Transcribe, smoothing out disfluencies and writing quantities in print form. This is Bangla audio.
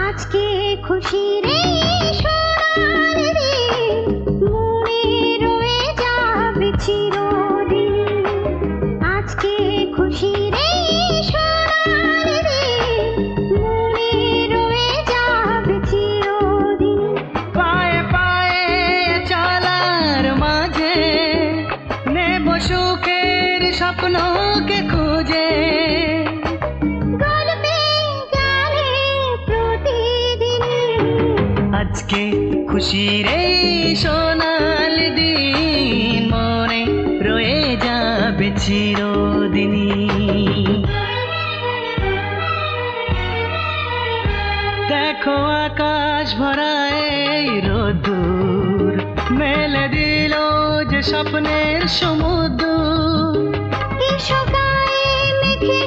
আজকে খুশির এই সোনালি দিন মনে রয়ে যাবে চিরদিন। আজকে খুশির এই সোনালি দিন মনে রয়ে যাবে চিরদিন। পায়ে পায়ে চলার মাঝে নেব সুখের স্বপ্নকে খুঁজে। আজকে খুশির এই সোনালি দিন মনে রয়ে যাবে চিরদিনই। দেখো আকাশ ভরা এই রোদ্দুর মেলে দিল যে স্বপ্নের সমুদ্র। এসো গায়ে মেখে